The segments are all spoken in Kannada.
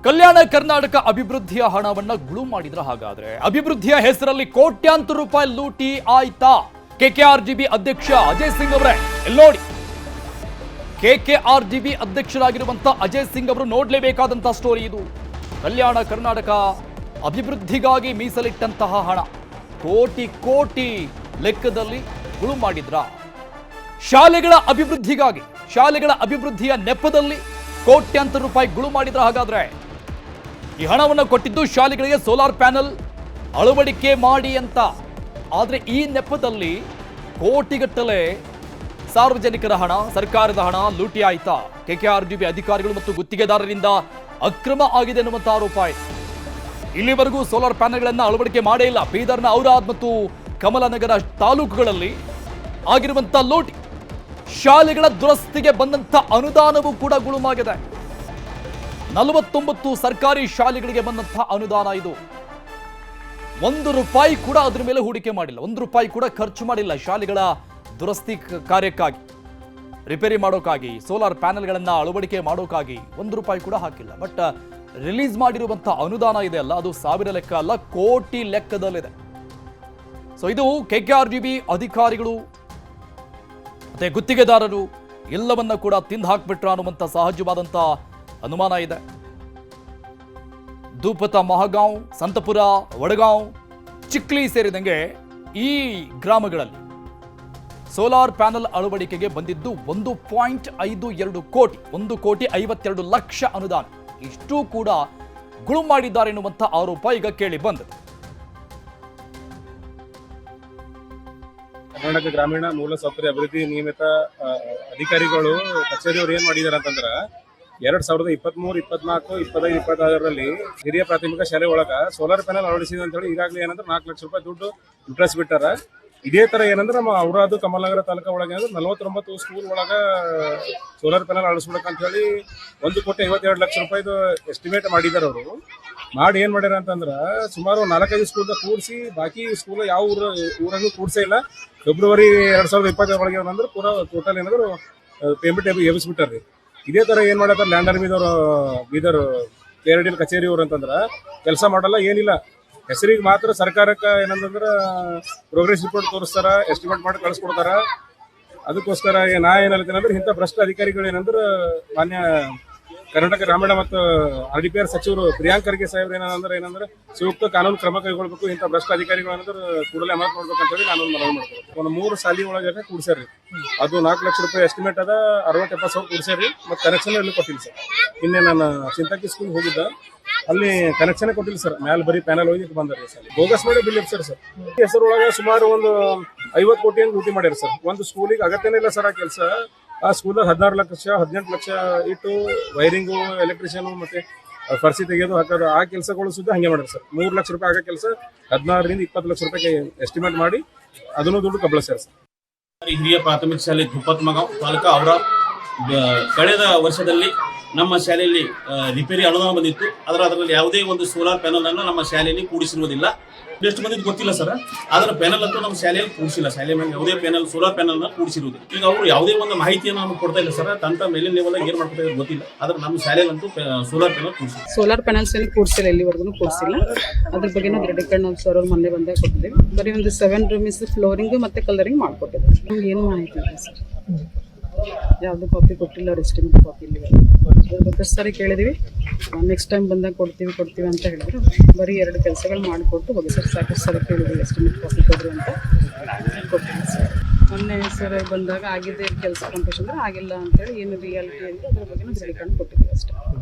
ಕಲ್ಯಾಣ ಕರ್ನಾಟಕ ಅಭಿವೃದ್ಧಿಯ ಹಣವನ್ನ ಗುಳು ಮಾಡಿದ್ರ ಹಾಗಾದ್ರೆ ಅಭಿವೃದ್ಧಿಯ ಹೆಸರಲ್ಲಿ ಕೋಟ್ಯಾಂತರ ರೂಪಾಯಿ ಲೂಟಿ ಆಯ್ತಾ? ಕೆಕೆಆರ್ಜಿಬಿ ಅಧ್ಯಕ್ಷ ಅಜಯ್ ಸಿಂಗ್ ಅವರೇ ನೋಡಿ, ಕೆಕೆಆರ್ಜಿಬಿ ಅಧ್ಯಕ್ಷರಾಗಿರುವಂತ ಅಜಯ್ ಸಿಂಗ್ ಅವರು ನೋಡ್ಲೇಬೇಕಾದಂತಹ ಸ್ಟೋರಿ ಇದು. ಕಲ್ಯಾಣ ಕರ್ನಾಟಕ ಅಭಿವೃದ್ಧಿಗಾಗಿ ಮೀಸಲಿಟ್ಟಂತಹ ಹಣ ಕೋಟಿ ಕೋಟಿ ಲೆಕ್ಕದಲ್ಲಿ ಗುಳು ಮಾಡಿದ್ರ? ಶಾಲೆಗಳ ಅಭಿವೃದ್ಧಿಗಾಗಿ, ಶಾಲೆಗಳ ಅಭಿವೃದ್ಧಿಯ ನೆಪದಲ್ಲಿ ಕೋಟ್ಯಾಂತರ ರೂಪಾಯಿ ಗುಳು ಮಾಡಿದ್ರ ಹಾಗಾದ್ರೆ? ಈ ಹಣವನ್ನು ಕೊಟ್ಟಿದ್ದು ಶಾಲೆಗಳಿಗೆ ಸೋಲಾರ್ ಪ್ಯಾನೆಲ್ ಅಳವಡಿಕೆ ಮಾಡಿ ಅಂತ. ಆದ್ರೆ ಈ ನೆಪದಲ್ಲಿ ಕೋಟಿಗಟ್ಟಲೆ ಸಾರ್ವಜನಿಕರ ಹಣ, ಸರ್ಕಾರದ ಹಣ ಲೂಟಿ ಆಯ್ತಾ? ಕೆಕೆಆರ್ಜಿಬಿ ಅಧಿಕಾರಿಗಳು ಮತ್ತು ಗುತ್ತಿಗೆದಾರರಿಂದ ಅಕ್ರಮ ಆಗಿದೆ ಎನ್ನುವಂತ ಆರೋಪ ಇದೆ. ಇಲ್ಲಿವರೆಗೂ ಸೋಲಾರ್ ಪ್ಯಾನೆಲ್ಗಳನ್ನು ಅಳವಡಿಕೆ ಮಾಡೇ ಇಲ್ಲ. ಬೀದರ್ನ ಔರಾದ್ ಮತ್ತು ಕಮಲನಗರ ತಾಲೂಕುಗಳಲ್ಲಿ ಆಗಿರುವಂತ ಲೂಟಿ, ಶಾಲೆಗಳ ದುರಸ್ತಿಗೆ ಬಂದಂತ ಅನುದಾನವೂ ಕೂಡ ಗುಳುಮಾಗಿದೆ. 49 ಸರ್ಕಾರಿ ಶಾಲೆಗಳಿಗೆ ಬಂದಂತಹ ಅನುದಾನ ಇದು. 1 ರೂಪಾಯಿ ಕೂಡ ಅದರ ಮೇಲೆ ಹೂಡಿಕೆ ಮಾಡಿಲ್ಲ, 1 ರೂಪಾಯಿ ಕೂಡ ಖರ್ಚು ಮಾಡಿಲ್ಲ. ಶಾಲೆಗಳ ದುರಸ್ತಿ ಕಾರ್ಯಕ್ಕಾಗಿ, ರಿಪೇರಿ ಮಾಡೋಕ್ಕಾಗಿ, ಸೋಲಾರ್ ಪ್ಯಾನೆಲ್ಗಳನ್ನ ಅಳವಡಿಕೆ ಮಾಡೋಕ್ಕಾಗಿ 1 ರೂಪಾಯಿ ಕೂಡ ಹಾಕಿಲ್ಲ. ಬಟ್ ರಿಲೀಸ್ ಮಾಡಿರುವಂತಹ ಅನುದಾನ ಇದೆ ಅಲ್ಲ, ಅದು ಸಾವಿರ ಲೆಕ್ಕ ಅಲ್ಲ, ಕೋಟಿ ಲೆಕ್ಕದಲ್ಲಿದೆ. ಸೊ ಇದು ಕೆಕೆಆರ್ಜಿಬಿ ಅಧಿಕಾರಿಗಳು ಮತ್ತೆ ಗುತ್ತಿಗೆದಾರರು ಎಲ್ಲವನ್ನ ಕೂಡ ತಿಂದು ಹಾಕ್ಬಿಟ್ರ ಅನ್ನುವಂಥ ಸಹಜವಾದಂಥ ಅನುಮಾನ ಇದೆ. ದೂಪತ, ಮಹಗಾಂವ್, ಸಂತಪುರ, ವಡಗಾಂವ್, ಚಿಕ್ಲಿ ಸೇರಿದಂಗೆ ಈ ಗ್ರಾಮಗಳಲ್ಲಿ ಸೋಲಾರ್ ಪ್ಯಾನೆಲ್ ಅಳವಡಿಕೆಗೆ ಬಂದಿದ್ದು 1.52 ಕೋಟಿ, 1,52,00,000 ಅನುದಾನ. ಇಷ್ಟು ಕೂಡ ಗುಳು ಮಾಡಿದ್ದಾರೆ ಎನ್ನುವಂಥ ಆರೋಪ ಈಗ ಕೇಳಿ ಬಂದಿದೆ. ಕರ್ನಾಟಕ ಗ್ರಾಮೀಣ ಮೂಲಸೌಕರ್ಯ ಅಭಿವೃದ್ಧಿ ನಿಯಮಿತ ಅಧಿಕಾರಿಗಳು ಕಚೇರಿಯವರು ಏನ್ ಮಾಡಿದಾರೆ ಅಂತಂದ್ರ 2023, 24, 25, 26ರಲ್ಲಿ ಹಿರಿಯ ಪ್ರಾಥಮಿಕ ಶಾಲೆ ಒಳಗ ಸೋಲಾರ್ ಪ್ಯಾನೆಲ್ ಅಳವಡಿಸಿದೆ ಅಂತ ಹೇಳಿ ಈಗಾಗಲೇ ಏನಂದ್ರೆ 4 ಲಕ್ಷ ರೂಪಾಯಿ ದುಡ್ಡು ವಿತರಿಸ್ಬಿಟ್ಟಾರ. ಇದೇ ತರ ಏನಂದ್ರೆ ನಮ್ಮ ಔರಾದು ಕಮಲನಗರ ತಾಲೂಕು ಒಳಗೆ 49 ಸ್ಕೂಲ್ ಒಳಗ ಸೋಲಾರ್ ಪ್ಯಾನೆಲ್ ಅಳವಡಿಸ್ಬೇಕಂತ ಹೇಳಿ 1,52,00,000 ರೂಪಾಯಿದು ಎಸ್ಟಿಮೇಟ್ ಮಾಡಿದಾರೆ. ಅವರು ಮಾಡಿ ಏನ್ ಮಾಡ್ಯಾರ ಅಂತಂದ್ರ ಸುಮಾರು 4-5 ಸ್ಕೂಲ್ದಾಗ ಕೂಡಿಸಿ, ಬಾಕಿ ಸ್ಕೂಲ್ ಯಾವ ಊರಾಗೂ ಕೂಡ್ಸೇ ಇಲ್ಲ. ಫೆಬ್ರವರಿ 2020 ಒಳಗೆ ಏನಂದ್ರೆ ಪೂರಾ ಟೋಟಲ್ ಏನಾದ್ರು ಪೇಮೆಂಟ್ ಎಬ್ಬಿಸ್ಬಿಟ್ಟಾರ್ರಿ. ಇದೇ ತರ ಏನ್ ಮಾಡತ್ತಾರ ಲ್ಯಾಂಡ್ ಆರ್ಮಿದವರು, ಬೀದರ್ KRDL ಕಚೇರಿಯವರು ಅಂತಂದ್ರ ಕೆಲಸ ಮಾಡಲ್ಲ, ಏನಿಲ್ಲ. ಹೆಸರಿಗೆ ಮಾತ್ರ ಸರ್ಕಾರಕ್ಕೆ ಏನಂತಂದ್ರ ಪ್ರೋಗ್ರೆಸ್ ರಿಪೋರ್ಟ್ ತೋರಿಸ್ತಾರ, ಎಸ್ಟಿಮೇಟ್ ಮಾಡಿ ಕಳಿಸ್ಕೊಡ್ತಾರ. ಅದಕ್ಕೋಸ್ಕರ ನಾ ಏನ್ ಹೇಳ್ತೀನಿ ಅಂದ್ರೆ, ಇಂಥ ಭ್ರಷ್ಟ ಅಧಿಕಾರಿಗಳು ಏನಂದ್ರೆ ಮಾನ್ಯ ಕರ್ನಾಟಕ ಗ್ರಾಮೀಣ ಮತ್ತು RDPR ಸಚಿವರು ಪ್ರಿಯಾಂಕ್ ಖರ್ಗೆ ಸಾಹೇಬ್ರು ಏನಂದ್ರೆ ಸೂಕ್ತ ಕಾನೂನು ಕ್ರಮ ಕೈಗೊಳ್ಬೇಕು, ಇಂಥ ಭ್ರಷ್ಟ ಅಧಿಕಾರಿಗಳು ಏನಂದ್ರೆ ಕೂಡಲೇ ಅಮಲು ಮಾಡ್ಬೇಕಂತ ಹೇಳಿ ನಾನು ಮನವಿ ಮಾಡ್ತೀನಿ. ಒಂದು 3 ಶಾಲೆ ಒಳಗೆ ಕೂಡ್ಸ್ಯಾರ್ರಿ, ಅದು 4 ಲಕ್ಷ ರೂಪಾಯಿ ಎಸ್ಟಿಮೇಟ್ ಅದ, 60-70 ಸಾವಿರ ಕೂಡ್ಸ್ಯಾರ್ರಿ. ಮತ್ತು ಕನೆಕ್ಷನ್ ಎಲ್ಲೂ ಕೊಟ್ಟಿಲ್ಲ ಸರ್. ನಿನ್ನೆ ನಾನು ಚಿಂತಾಕಿ ಸ್ಕೂಲ್ ಹೋಗಿದ್ದ, ಅಲ್ಲಿ ಕನೆಕ್ಷನ್ ಕೊಟ್ಟಿಲ್ಲ ಸರ್. ಮ್ಯಾಲ ಬರೀ ಪ್ಯಾನಲ್ ಹೋಗಿ ಬಂದಾರೆ ಸರ್. ಬೋಗಸ್ ಮಾಡಿ ಬಿಲ್ ಎಬ್ಸರ್ ಸರ್. ಹೆಸರೊಳಗೆ ಸುಮಾರು ಒಂದು 50 ಕೋಟಿ ಲೂಟಿ ಮಾಡ್ಯಾರ ಸರ್. ಒಂದು ಸ್ಕೂಲಿಗೆ ಅಗತ್ಯನೇ ಇಲ್ಲ ಸರ್ ಆ ಕೆಲಸ. ಆ ಸ್ಕೂಲ್ದಾಗ 16 ಲಕ್ಷ 18 ಲಕ್ಷ ಇಟ್ಟು ವೈರಿಂಗು, ಎಲೆಕ್ಟ್ರಿಷಿಯನ್ ಮತ್ತೆ ಫರ್ಸಿ ತೆಗೆಯೋದು ಹಾಕೋದು, ಆ ಕೆಲಸಗಳು ಸುದ್ದ ಹಂಗೆ ಮಾಡ್ಯಾರ ಸರ್. 3 ಲಕ್ಷ ರೂಪಾಯಿ ಆಗೋ ಕೆಲಸ 16ರಿಂದ 20 ಲಕ್ಷ ರೂಪಾಯಿಗೆ ಎಸ್ಟಿಮೇಟ್ ಮಾಡಿ ಅದನ್ನು ದುಡ್ಡು ಕಬಳಿಸ್ಯಾರ ಸರ್. ಹಿರಿಯ ಪ್ರಾಥಮಿಕ ಶಾಲೆ ದೂಪತ್ ಮಗಾಂವ್ ತಾಲೂಕು ಔರಾದ್ ಕಳೆದ ವರ್ಷದಲ್ಲಿ ನಮ್ಮ ಶಾಲೆಯಲ್ಲಿ ರಿಪೇರಿ ಅನುದಾನ ಬಂದಿತ್ತು. ಅದರಲ್ಲಿ ಯಾವುದೇ ಒಂದು ಸೋಲಾರ್ ಪ್ಯಾನಲ್ ಅನ್ನು ನಮ್ಮ ಶಾಲೆಯಲ್ಲಿ ಕೂಡಿಸಿರುವುದಿಲ್ಲ. ಎಷ್ಟು ಬಂದಿದ್ದು ಗೊತ್ತಿಲ್ಲ ಸರ್. ಅದರ ಪ್ಯಾನಲ್ ಅಂತೂ ನಮ್ಮ ಶಾಲೆಯಲ್ಲಿ ಕೂಡಿಸಿಲ್ಲ. ಶಾಲೆ ಮೇಲೆ ಯಾವುದೇ ಪ್ಯಾನಲ್, ಸೋಲಾರ್ ಪ್ಯಾನಲ್ ನ ಕೂಡಿಸಿರುವುದಿಲ್ಲ. ಈಗ ಅವರು ಯಾವುದೇ ಒಂದು ಮಾಹಿತಿಯನ್ನು ನಮಗೆ ಕೊಡ್ತಾ ಇಲ್ಲ ಸರ್. ತಂತ ಮೇಲಿನ ಲೆವೆಲ್ ಏನ್ ಮಾಡ್ಕೊತಾ ಇದ್ದಾರೆ ಗೊತ್ತಿಲ್ಲ. ಆದ್ರೆ ನಮ್ಮ ಶಾಲೆಯಲ್ಲಂತೂ ಸೋಲಾರ್ ಪ್ಯಾನಲ್ ಕೂಡಿಸಿಲ್ಲ. ಸೋಲಾರ್ ಪ್ಯಾನಲ್ಸ್ ಏನು ಕೂಡಿಸಿಲ್ಲ, ಇಲ್ಲಿವರೆಗೂ ಕೂಡಿಸಿಲ್ಲ. ಅದ್ರ ಬಗ್ಗೆ ರೆಡಿಕಂಡ್ ಸರ್ ಅವ್ರು ಮೊನ್ನೆ ಬಂದೇ ಕೊಟ್ಟಿದ್ದೀವಿ. ಬರೀ ಒಂದು 7 ರೂಮ್ಸ್ ಫ್ಲೋರಿಂಗ್ ಮತ್ತೆ ಕಲರಿಂಗ್ ಮಾಡ್ಕೊಟ್ಟಿದ್ದಾರೆ. ನಮ್ಗೆ ಏನು ಮಾಹಿತಿ ಇಲ್ಲ ಸರ್. ಯಾವುದು ಕಾಪಿ ಕೊಟ್ಟಿಲ್ಲ, ಅವ್ರು ಎಸ್ಟಿಮೇಟ್ ಕಾಪಿ ಇಲ್ಲಿ ಅದ್ರ ಬಗ್ಗೆ ಸರಿ ಕೇಳಿದೀವಿ. ನೆಕ್ಸ್ಟ್ ಟೈಮ್ ಬಂದಾಗ ಕೊಡ್ತೀವಿ ಅಂತ ಹೇಳಿದ್ರು. ಬರೀ 2 ಕೆಲಸಗಳು ಮಾಡಿಕೊಟ್ಟು ಹೋಗಿ ಸರ್, ಸಾಕಷ್ಟು ಸರಿ ಕೇಳಿದ್ವಿ ಎಸ್ಟಿಮೇಟ್ ಕಾಪಿ ಕೊಡ್ರಿ ಅಂತ ಕೊಟ್ಟಿಲ್ಲ ಸರ್. ಮೊನ್ನೆ ಸರ್ ಬಂದಾಗ ಆಗಿದೆ ಕೆಲಸ ಕಂಪ್ಲೀಷನ್ ಅಂದ್ರೆ ಆಗಿಲ್ಲ ಅಂತೇಳಿ ಏನು ರಿಯಾಲಿಟಿ ಅಂದರೆ ಅದ್ರ ಬಗ್ಗೆ ತಿಳ್ಕೊಂಡು ಕೊಟ್ಟಿದ್ವಿ ಅಷ್ಟೇ.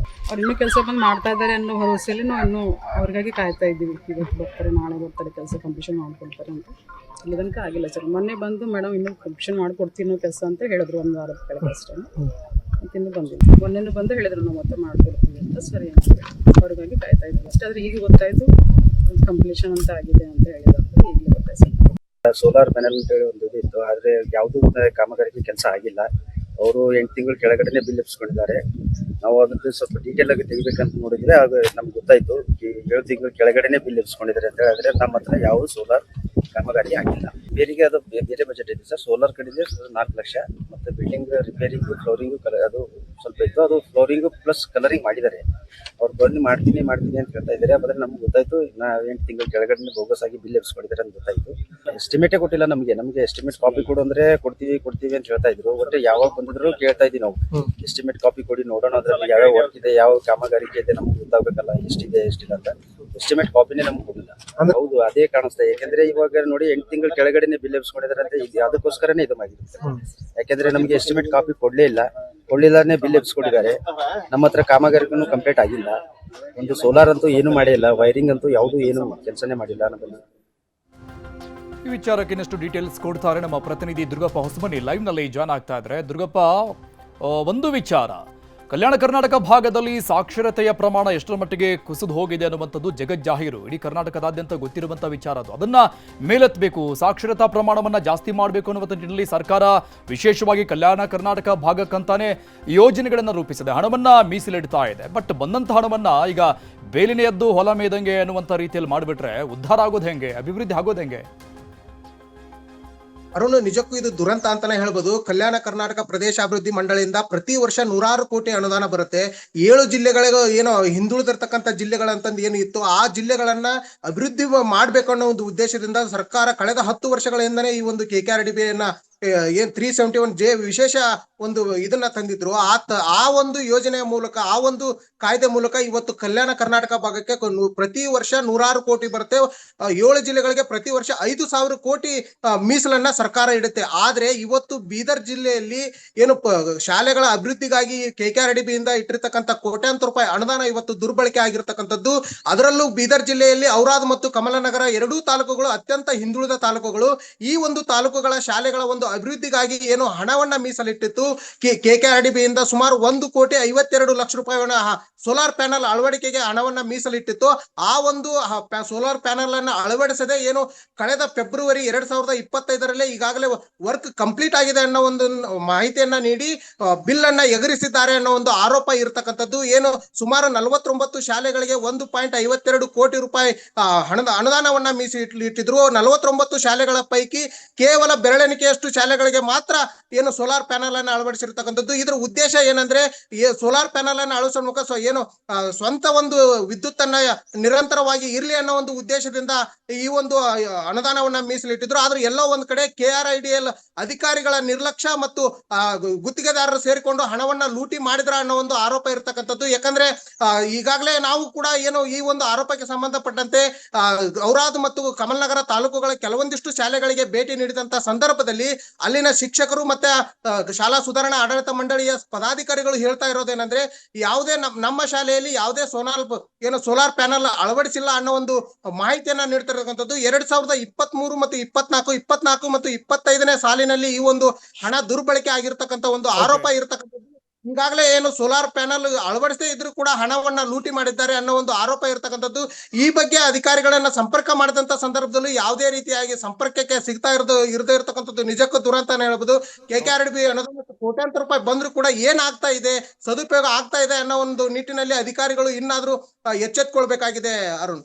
ಅವ್ರು ಇನ್ನೂ ಕೆಲಸ ಬಂದು ಮಾಡ್ತಾ ಇದ್ದಾರೆ ಅನ್ನೋ ಭರವಸೆಯಲ್ಲಿ ನಾವು ಇನ್ನೂ ಅವ್ರಿಗಾಗಿ ಕಾಯ್ತಾ ಇದ್ದೀವಿ. ಇವತ್ತು ಬರ್ತಾರೆ, ನಾಳೆ ಬರ್ತಾರೆ, ಕೆಲಸ ಕಂಪ್ಲೀಷನ್ ಮಾಡಿಕೊಡ್ತಾರೆ ಅಂತ. ಇಲ್ಲಿ ತನಕ ಆಗಿಲ್ಲ ಸರ್. ಮೊನ್ನೆ ಬಂದು ಮೇಡಮ್ ಇನ್ನೂ ಕಂಪ್ಲೀಷನ್ ಮಾಡಿಕೊಡ್ತೀವಿ ಅನ್ನೋ ಕೆಲಸ ಅಂತ ಹೇಳಿದ್ರು, 1 ವಾರದ ಕೆಳಗೆ ಅಷ್ಟೇ. ಮತ್ತು ಇನ್ನೂ ಬಂದಿಲ್ಲ. ಮೊನ್ನೆ ಬಂದು ಹೇಳಿದ್ರು ನಾವು ಮತ್ತೆ ಮಾಡಿಕೊಡ್ತೀವಿ ಅಂತ. ಸರಿ ಅಂತ ಅವ್ರಿಗಾಗಿ ಕಾಯ್ತಾ ಇದ್ದೀವಿ ಅಷ್ಟೇ. ಆದರೆ ಈಗ ಗೊತ್ತಾಯಿತು ಕಂಪ್ಲೀಷನ್ ಅಂತ ಆಗಿದೆ ಅಂತ ಹೇಳಿದ್ರು. ಈಗಲೇ ಗೊತ್ತಾಯ್ತು ಸರ್. ಸೋಲಾರ್ ಪ್ಯಾನೆಲ್ ಅಂತ ಹೇಳಿ ಒಂದು ಇತ್ತು, ಆದರೆ ಯಾವುದೂ ಕಾಮಗಾರಿಗೆ ಕೆಲಸ ಆಗಿಲ್ಲ. ಅವರು 8 ತಿಂಗಳ ಕೆಳಗಡೆ ಬಿಲ್ ಎಬ್ಸ್ಕೊಂಡಿದ್ದಾರೆ. ನಾವು ಅದಕ್ಕೆ ಸ್ವಲ್ಪ ಡೀಟೇಲ್ ಆಗಿ ತೆಗಿಬೇಕಂತ ನೋಡಿದ್ರೆ ಆಗ ನಮ್ಗೆ ಗೊತ್ತಾಯ್ತು 7 ತಿಂಗಳ ಕೆಳಗಡೆ ಬಿಲ್ ಎಬ್ಸ್ಕೊಂಡಿದ್ದಾರೆ ಅಂತ ಹೇಳಿದ್ರೆ ನಮ್ಮ ಹತ್ರ ಯಾವ ಸೋಲಾರ್ ಕಾಮಗಾರಿ ಆಗಿಲ್ಲ. ಬೇರೆಗೆ ಅದು ಬೇರೆ ಬಜೆಟ್ ಇದೆ ಸರ್. ಸೋಲಾರ್ ಕಡೆಗೆ 4 ಲಕ್ಷ, ಮತ್ತೆ ಬಿಲ್ಡಿಂಗ್ ರಿಪೇರಿಂಗು, ಫ್ಲೋರಿಂಗು ಅದು ಸ್ವಲ್ಪ ಇತ್ತು. ಅದು ಫ್ಲೋರಿಂಗು ಪ್ಲಸ್ ಕಲರಿಂಗ್ ಮಾಡಿದ್ದಾರೆ. ಅವ್ರು ಬಂದು ಮಾಡ್ತೀನಿ ಅಂತ ಹೇಳ್ತಾ ಇದ್ದಾರೆ. ಆದ್ರೆ ನಮ್ಗೆ ಗೊತ್ತಾಯ್ತು, 8 ತಿಂಗಳ ಕೆಳಗಡೆ ಬೋಗಸ್ ಆಗಿ ಬಿಲ್ ಎಬ್ಸ್ಕೊಂಡಿದ್ದಾರೆ ಅಂತ ಗೊತ್ತಾಯ್ತು. ಎಸ್ಟಿಮೇಟೇ ಕೊಟ್ಟಿಲ್ಲ ನಮಗೆ ಎಸ್ಟಿಮೇಟ್ ಕಾಪಿ ಕೊಡು ಅಂದ್ರೆ ಕೊಡ್ತೀವಿ ಅಂತ ಹೇಳ್ತಾ ಇದ್ರು. ಒಟ್ಟೆ ಯಾವಾಗ ಬಂದಿದ್ರು ಕೇಳ್ತಾ ಇದ್ವಿ ನಾವು, ಎಸ್ಟಿಮೇಟ್ ಕಾಪಿ ಕೊಡಿ ನೋಡೋಣ, ಅದ್ರಲ್ಲಿ ಯಾವ ವರ್ಕ್ ಇದೆ, ಯಾವ ಕಾಮಗಾರಿಕೆ ಇದೆ ನಮ್ಗೆ ಗೊತ್ತಾಗಬೇಕಲ್ಲ, ಎಷ್ಟಿಲ್ಲ ಅಂತ. ಎಸ್ಟಿಮೇಟ್ ಕಾಪಿನೇ ನಮ್ಗೆ ಕೊಡಿಲ್ಲ. ಹೌದು, ಅದೇ ಕಾಣಿಸ್ತಾ. ಯಾಕಂದ್ರೆ ಇವಾಗ ನೋಡಿ 8 ತಿಂಗಳ ಕೆಳಗಡೆನೆ ಬಿಲ್ ಎಬ್ಸ್ಕೊಂಡಿದ್ದಾರೆ ಅಂತ, ಅದಕ್ಕೋಸ್ಕರನೇ ಇದು ಆಗಿರುತ್ತೆ. ಯಾಕಂದ್ರೆ ನಮ್ಗೆ ಎಸ್ಟಿಮೇಟ್ ಕಾಪಿ ಕೊಡ್ಲಿಲ್ಲಾನೆ ಬಿಲ್ ಎಬ್ಸ್ಕೊಂಡಿದ್ದಾರೆ. ನಮ್ಮ ಹತ್ರ ಕಾಮಗಾರಿಗೂ ಕಂಪ್ಲೀಟ್ ಆಗಿಲ್ಲ. ಒಂದು ಸೋಲಾರ್ ಅಂತೂ ಏನು ಮಾಡಿಲ್ಲ, ವೈರಿಂಗ್ ಅಂತೂ ಯಾವುದು ಏನು ಕೆಲಸನೇ ಮಾಡಿಲ್ಲ ನಮ್ಮಲ್ಲಿ. ಈ ವಿಚಾರಕ್ಕೆ ಇನ್ನಷ್ಟು ಡೀಟೇಲ್ಸ್ ಕೊಡ್ತಾರೆ ನಮ್ಮ ಪ್ರತಿನಿಧಿ ದುರ್ಗಪ್ಪ ಹೊಸಮನಿ ಲೈವ್ ನಲ್ಲಿ ಜಾಯ್ನ್ ಆಗ್ತಾ ಇದ್ದಾರೆ. ದುರ್ಗಪ್ಪ, ಒಂದು ವಿಚಾರ, ಕಲ್ಯಾಣ ಕರ್ನಾಟಕ ಭಾಗದಲ್ಲಿ ಸಾಕ್ಷರತೆಯ ಪ್ರಮಾಣ ಎಷ್ಟರ ಮಟ್ಟಿಗೆ ಕುಸಿದು ಹೋಗಿದೆ ಅನ್ನುವಂಥದ್ದು ಜಗಜ್ಜಾಹೀರು. ಇಡೀ ಕರ್ನಾಟಕದಾದ್ಯಂತ ಗೊತ್ತಿರುವಂಥ ವಿಚಾರ ಅದು. ಅದನ್ನ ಮೇಲೆತ್ತಬೇಕು, ಸಾಕ್ಷರತಾ ಪ್ರಮಾಣವನ್ನ ಜಾಸ್ತಿ ಮಾಡಬೇಕು ಅನ್ನುವಂಥ ನಿಟ್ಟಿನಲ್ಲಿ ಸರ್ಕಾರ ವಿಶೇಷವಾಗಿ ಕಲ್ಯಾಣ ಕರ್ನಾಟಕ ಭಾಗಕ್ಕಂತಾನೆ ಯೋಜನೆಗಳನ್ನು ರೂಪಿಸಿದೆ, ಹಣವನ್ನ ಮೀಸಲಿಡ್ತಾ ಇದೆ. ಬಟ್ ಬಂದಂಥ ಹಣವನ್ನ ಈಗ ಬೇಲಿನ ಎದ್ದು ಹೊಲ ಮೇದಂಗೆ ಅನ್ನುವಂಥ ರೀತಿಯಲ್ಲಿ ಮಾಡಿಬಿಟ್ರೆ ಉದ್ಧಾರ ಆಗೋದು ಹೆಂಗೆ, ಅಭಿವೃದ್ಧಿ ಆಗೋದು ಹೆಂಗೆ? ಅರುಣ್, ನಿಜಕ್ಕೂ ಇದು ದುರಂತ ಅಂತಾನೆ ಹೇಳ್ಬೋದು. ಕಲ್ಯಾಣ ಕರ್ನಾಟಕ ಪ್ರದೇಶ ಅಭಿವೃದ್ಧಿ ಮಂಡಳಿಯಿಂದ ಪ್ರತಿ ವರ್ಷ 100 ಕೋಟಿ ಅನುದಾನ ಬರುತ್ತೆ. 7 ಜಿಲ್ಲೆಗಳಿಗೂ ಏನೋ ಹಿಂದುಳಿದಿರ್ತಕ್ಕಂಥ ಜಿಲ್ಲೆಗಳಂತಂದು ಏನು ಇತ್ತು, ಆ ಜಿಲ್ಲೆಗಳನ್ನ ಅಭಿವೃದ್ಧಿ ಮಾಡ್ಬೇಕು ಅನ್ನೋ ಒಂದು ಉದ್ದೇಶದಿಂದ ಸರ್ಕಾರ ಕಳೆದ 10 ವರ್ಷಗಳಿಂದನೇ ಈ ಒಂದು KKRDB ಏನ್ 371J ವಿಶೇಷ ಒಂದು ಇದನ್ನ ತಂದಿದ್ರು. ಆ ಒಂದು ಯೋಜನೆಯ ಮೂಲಕ, ಆ ಒಂದು ಕಾಯ್ದೆ ಮೂಲಕ ಇವತ್ತು ಕಲ್ಯಾಣ ಕರ್ನಾಟಕ ಭಾಗಕ್ಕೆ ಪ್ರತಿ ವರ್ಷ 100 ಕೋಟಿ ಬರುತ್ತೆ. 7 ಜಿಲ್ಲೆಗಳಿಗೆ ಪ್ರತಿ ವರ್ಷ 5,000 ಕೋಟಿ ಮೀಸಲನ್ನ ಸರ್ಕಾರ ಇಡುತ್ತೆ. ಆದ್ರೆ ಇವತ್ತು ಬೀದರ್ ಜಿಲ್ಲೆಯಲ್ಲಿ ಏನು ಶಾಲೆಗಳ ಅಭಿವೃದ್ಧಿಗಾಗಿ KKRDB ಇಂದ ಇಟ್ಟಿರ್ತಕ್ಕಂಥ ಕೋಟ್ಯಾಂತರ ರೂಪಾಯಿ ಅನುದಾನ ಇವತ್ತು ದುರ್ಬಳಕೆ ಆಗಿರ್ತಕ್ಕಂಥದ್ದು. ಅದರಲ್ಲೂ ಬೀದರ್ ಜಿಲ್ಲೆಯಲ್ಲಿ ಔರಾದ್ ಮತ್ತು ಕಮಲನಗರ 2 ತಾಲೂಕುಗಳು ಅತ್ಯಂತ ಹಿಂದುಳಿದ ತಾಲೂಕುಗಳು. ಈ ಒಂದು ತಾಲೂಕುಗಳ ಶಾಲೆಗಳ ಒಂದು ಅಭಿವೃದ್ಧಿಗಾಗಿ ಏನು ಹಣವನ್ನ ಮೀಸಲಿಟ್ಟಿತ್ತು KKRDB ಇಂದ ಸುಮಾರು 1,52 ಲಕ್ಷ ರೂಪಾಯಿಯನ್ನ ಸೋಲಾರ್ ಪ್ಯಾನಲ್ ಅಳವಡಿಕೆಗೆ ಹಣವನ್ನ ಮೀಸಲಿಟ್ಟಿತ್ತು. ಆ ಒಂದು ಸೋಲಾರ್ ಪ್ಯಾನಲ್ ಅನ್ನ ಅಳವಡಿಸದೆ ಏನು ಕಳೆದ ಫೆಬ್ರವರಿ 2025 ಈಗಾಗಲೇ ವರ್ಕ್ ಕಂಪ್ಲೀಟ್ ಆಗಿದೆ ಅನ್ನೋ ಒಂದು ಮಾಹಿತಿಯನ್ನ ನೀಡಿ ಬಿಲ್ ಅನ್ನ ಎಗರಿಸಿದ್ದಾರೆ ಅನ್ನೋ ಒಂದು ಆರೋಪ ಇರತಕ್ಕಂಥದ್ದು. ಏನು ಸುಮಾರು 49 ಶಾಲೆಗಳಿಗೆ 1.52 ಕೋಟಿ ರೂಪಾಯಿ ಅನುದಾನವನ್ನ ಮೀಸಲಿಟ್ಟಿದ್ರು. 49 ಶಾಲೆಗಳ ಪೈಕಿ ಕೇವಲ ಬೆರಳೆಣಿಕೆಯಷ್ಟು ಶಾಲೆಗಳಿಗೆ ಮಾತ್ರ ಏನು ಸೋಲಾರ್ ಪ್ಯಾನಲ್ ಅನ್ನು ಅಳವಡಿಸಿರ್ತಕ್ಕಂಥದ್ದು. ಇದರ ಉದ್ದೇಶ ಏನಂದ್ರೆ ಸೋಲಾರ್ ಪ್ಯಾನಲ್ ಅನ್ನು ಅಳವಡಿಸುವ ಮೂಲಕ ಏನು ಸ್ವಂತ ಒಂದು ವಿದ್ಯುತ್ ಅನ್ನ ನಿರಂತರವಾಗಿ ಇರ್ಲಿ ಅನ್ನೋ ಒಂದು ಉದ್ದೇಶದಿಂದ ಈ ಒಂದು ಅನುದಾನವನ್ನ ಮೀಸಲಿಟ್ಟಿದ್ರು. ಆದ್ರೆ ಎಲ್ಲೋ ಒಂದ್ ಕಡೆ KRIDL ಅಧಿಕಾರಿಗಳ ನಿರ್ಲಕ್ಷ್ಯ ಮತ್ತು ಗುತ್ತಿಗೆದಾರರು ಸೇರಿಕೊಂಡು ಹಣವನ್ನ ಲೂಟಿ ಮಾಡಿದ್ರ ಅನ್ನೋ ಒಂದು ಆರೋಪ ಇರತಕ್ಕಂಥದ್ದು. ಯಾಕಂದ್ರೆ ಈಗಾಗಲೇ ನಾವು ಕೂಡ ಏನು ಈ ಒಂದು ಆರೋಪಕ್ಕೆ ಸಂಬಂಧಪಟ್ಟಂತೆ ಔರಾದ್ ಮತ್ತು ಕಮಲನಗರ ತಾಲೂಕುಗಳ ಕೆಲವೊಂದಿಷ್ಟು ಶಾಲೆಗಳಿಗೆ ಭೇಟಿ ನೀಡಿದಂತ ಸಂದರ್ಭದಲ್ಲಿ ಅಲ್ಲಿನ ಶಿಕ್ಷಕರು ಮತ್ತೆ ಶಾಲಾ ಸುಧಾರಣಾ ಆಡಳಿತ ಮಂಡಳಿಯ ಪದಾಧಿಕಾರಿಗಳು ಹೇಳ್ತಾ ಇರೋದೇನಂದ್ರೆ, ಯಾವುದೇ ನಮ್ಮ ಶಾಲೆಯಲ್ಲಿ ಯಾವುದೇ ಸೋಲಾರ್ ಪ್ಯಾನಲ್ ಅಳವಡಿಸಿಲ್ಲ ಅನ್ನೋ ಒಂದು ಮಾಹಿತಿಯನ್ನ ನೀಡ್ತಿರತಕ್ಕಂಥದ್ದು. 2023 ಮತ್ತು 24 ಮತ್ತು 25ನೇ ಸಾಲಿನಲ್ಲಿ ಈ ಒಂದು ಹಣ ದುರ್ಬಳಕೆ ಆಗಿರ್ತಕ್ಕಂಥ ಒಂದು ಆರೋಪ ಇರತಕ್ಕಂಥದ್ದು. ಈಗಾಗಲೇ ಏನು ಸೋಲಾರ್ ಪ್ಯಾನಲ್ ಅಳವಡಿಸದೇ ಇದ್ರೂ ಕೂಡ ಹಣವನ್ನ ಲೂಟಿ ಮಾಡಿದ್ದಾರೆ ಅನ್ನೋ ಒಂದು ಆರೋಪ ಇರತಕ್ಕಂಥದ್ದು. ಈ ಬಗ್ಗೆ ಅಧಿಕಾರಿಗಳನ್ನ ಸಂಪರ್ಕ ಮಾಡಿದಂತ ಸಂದರ್ಭದಲ್ಲೂ ಯಾವುದೇ ರೀತಿಯಾಗಿ ಸಂಪರ್ಕಕ್ಕೆ ಸಿಗ್ತಾ ಇರದೇ ಇರತಕ್ಕಂಥದ್ದು ನಿಜಕ್ಕೂ ದುರಂತಾನೆ ಹೇಳ್ಬೋದು. KKRDB ಅನ್ನೋದು ಕೋಟ್ಯಾಂತರ ರೂಪಾಯಿ ಬಂದ್ರು ಕೂಡ ಏನಾಗ್ತಾ ಇದೆ, ಸದುಪಯೋಗ ಆಗ್ತಾ ಇದೆ ಅನ್ನೋ ಒಂದು ನಿಟ್ಟಿನಲ್ಲಿ ಅಧಿಕಾರಿಗಳು ಇನ್ನಾದ್ರೂ ಎಚ್ಚೆತ್ಕೊಳ್ಬೇಕಾಗಿದೆ. ಅರುಣ್.